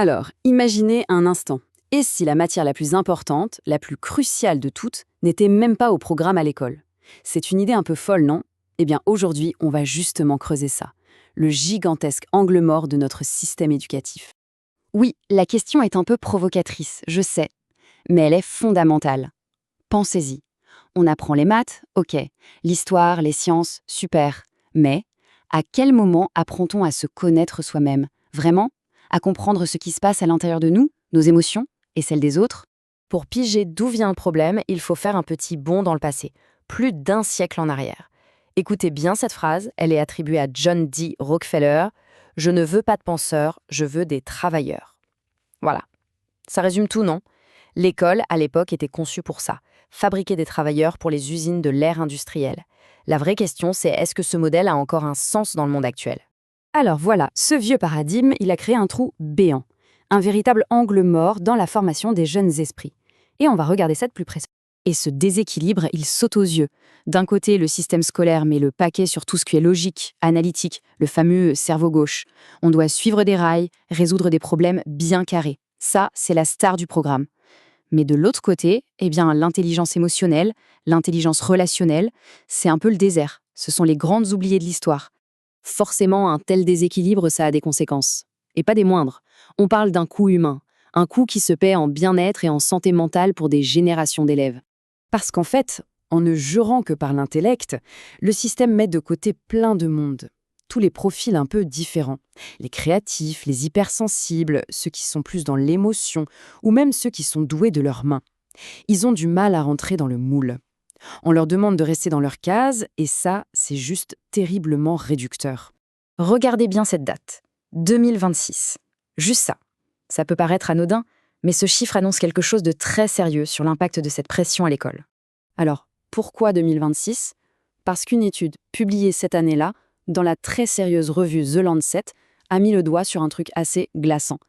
Alors, imaginez un instant. Et si la matière la plus importante, la plus cruciale de toutes, n'était même pas au programme à l'école? C'est une idée un peu folle, non? Eh bien, aujourd'hui, on va justement creuser ça. Le gigantesque angle mort de notre système éducatif. Oui, la question est un peu provocatrice, je sais, mais elle est fondamentale. Pensez-y. On apprend les maths, ok. L'histoire, les sciences, super. Mais, à quel moment apprend-on à se connaître soi-même? Vraiment? À comprendre ce qui se passe à l'intérieur de nous, nos émotions et celles des autres? Pour piger d'où vient le problème, il faut faire un petit bond dans le passé, plus d'un siècle en arrière. Écoutez bien cette phrase, elle est attribuée à John D. Rockefeller. « Je ne veux pas de penseurs, je veux des travailleurs. » Voilà. Ça résume tout, non? L'école, à l'époque, était conçue pour ça, fabriquer des travailleurs pour les usines de l'ère industrielle. La vraie question, c'est est-ce que ce modèle a encore un sens dans le monde actuel? Alors voilà, ce vieux paradigme, il a créé un trou béant. Un véritable angle mort dans la formation des jeunes esprits. Et on va regarder ça de plus près. Et ce déséquilibre, il saute aux yeux. D'un côté, le système scolaire met le paquet sur tout ce qui est logique, analytique, le fameux cerveau gauche. On doit suivre des rails, résoudre des problèmes bien carrés. Ça, c'est la star du programme. Mais de l'autre côté, eh bien, l'intelligence émotionnelle, l'intelligence relationnelle, c'est un peu le désert. Ce sont les grandes oubliées de l'histoire. Forcément, un tel déséquilibre, ça a des conséquences. Et pas des moindres. On parle d'un coût humain. Un coût qui se paie en bien-être et en santé mentale pour des générations d'élèves. Parce qu'en fait, en ne jurant que par l'intellect, le système met de côté plein de monde. Tous les profils un peu différents. Les créatifs, les hypersensibles, ceux qui sont plus dans l'émotion, ou même ceux qui sont doués de leurs mains. Ils ont du mal à rentrer dans le moule. On leur demande de rester dans leur case, et ça, c'est juste terriblement réducteur. Regardez bien cette date, 2026. Juste ça. Ça peut paraître anodin, mais ce chiffre annonce quelque chose de très sérieux sur l'impact de cette pression à l'école. Alors, pourquoi 2026? Parce qu'une étude publiée cette année-là, dans la très sérieuse revue The Lancet, a mis le doigt sur un truc assez glaçant.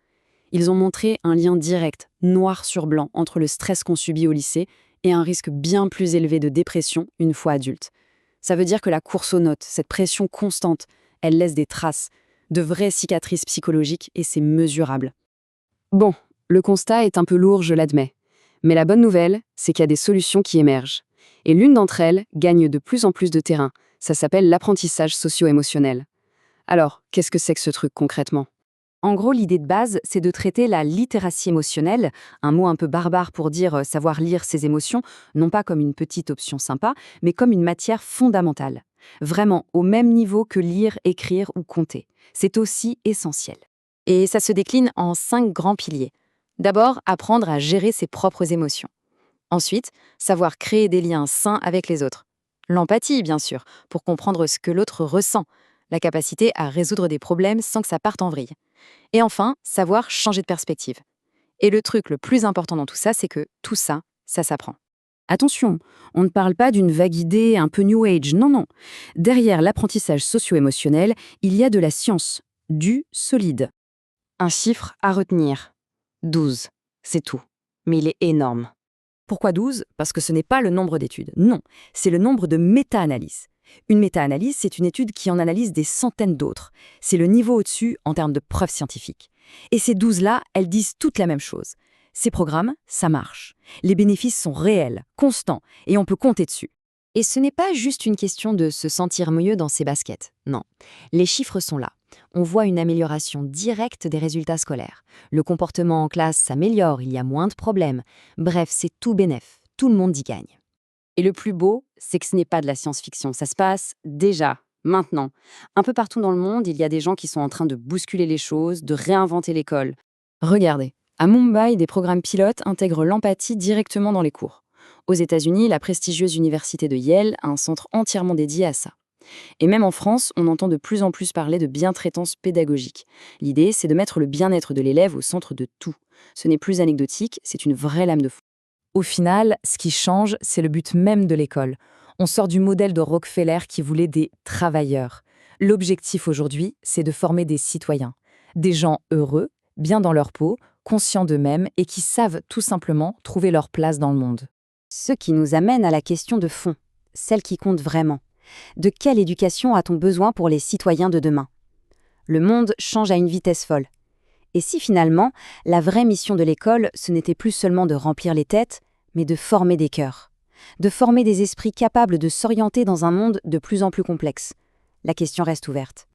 Ils ont montré un lien direct, noir sur blanc, entre le stress qu'on subit au lycée et un risque bien plus élevé de dépression une fois adulte. Ça veut dire que la course aux notes, cette pression constante, elle laisse des traces, de vraies cicatrices psychologiques, et c'est mesurable. Bon, le constat est un peu lourd, je l'admets. Mais la bonne nouvelle, c'est qu'il y a des solutions qui émergent. Et l'une d'entre elles gagne de plus en plus de terrain. Ça s'appelle l'apprentissage socio-émotionnel. Alors, qu'est-ce que c'est que ce truc concrètement? En gros, l'idée de base, c'est de traiter la littératie émotionnelle, un mot un peu barbare pour dire savoir lire ses émotions, non pas comme une petite option sympa, mais comme une matière fondamentale. Vraiment au même niveau que lire, écrire ou compter. C'est aussi essentiel. Et ça se décline en 5 grands piliers. D'abord, apprendre à gérer ses propres émotions. Ensuite, savoir créer des liens sains avec les autres. L'empathie, bien sûr, pour comprendre ce que l'autre ressent. La capacité à résoudre des problèmes sans que ça parte en vrille. Et enfin, savoir changer de perspective. Et le truc le plus important dans tout ça, c'est que tout ça, ça s'apprend. Attention, on ne parle pas d'une vague idée un peu New Age, non, non. Derrière l'apprentissage socio-émotionnel, il y a de la science, du solide. Un chiffre à retenir. 12. C'est tout. Mais il est énorme. Pourquoi 12? Parce que ce n'est pas le nombre d'études. Non, c'est le nombre de méta-analyses. Une méta-analyse, c'est une étude qui en analyse des centaines d'autres. C'est le niveau au-dessus en termes de preuves scientifiques. Et ces 12-là, elles disent toutes la même chose. Ces programmes, ça marche. Les bénéfices sont réels, constants, et on peut compter dessus. Et ce n'est pas juste une question de se sentir mieux dans ses baskets. Non, les chiffres sont là. On voit une amélioration directe des résultats scolaires. Le comportement en classe s'améliore, il y a moins de problèmes. Bref, c'est tout bénef, tout le monde y gagne. Et le plus beau, c'est que ce n'est pas de la science-fiction, ça se passe déjà, maintenant. Un peu partout dans le monde, il y a des gens qui sont en train de bousculer les choses, de réinventer l'école. Regardez, à Mumbai, des programmes pilotes intègrent l'empathie directement dans les cours. Aux États-Unis, la prestigieuse université de Yale a un centre entièrement dédié à ça. Et même en France, on entend de plus en plus parler de bientraitance pédagogique. L'idée, c'est de mettre le bien-être de l'élève au centre de tout. Ce n'est plus anecdotique, c'est une vraie lame de fond. Au final, ce qui change, c'est le but même de l'école. On sort du modèle de Rockefeller qui voulait des travailleurs. L'objectif aujourd'hui, c'est de former des citoyens. Des gens heureux, bien dans leur peau, conscients d'eux-mêmes et qui savent tout simplement trouver leur place dans le monde. Ce qui nous amène à la question de fond, celle qui compte vraiment. De quelle éducation a-t-on besoin pour les citoyens de demain? Le monde change à une vitesse folle. Et si finalement, la vraie mission de l'école, ce n'était plus seulement de remplir les têtes, mais de former des cœurs, de former des esprits capables de s'orienter dans un monde de plus en plus complexe? La question reste ouverte.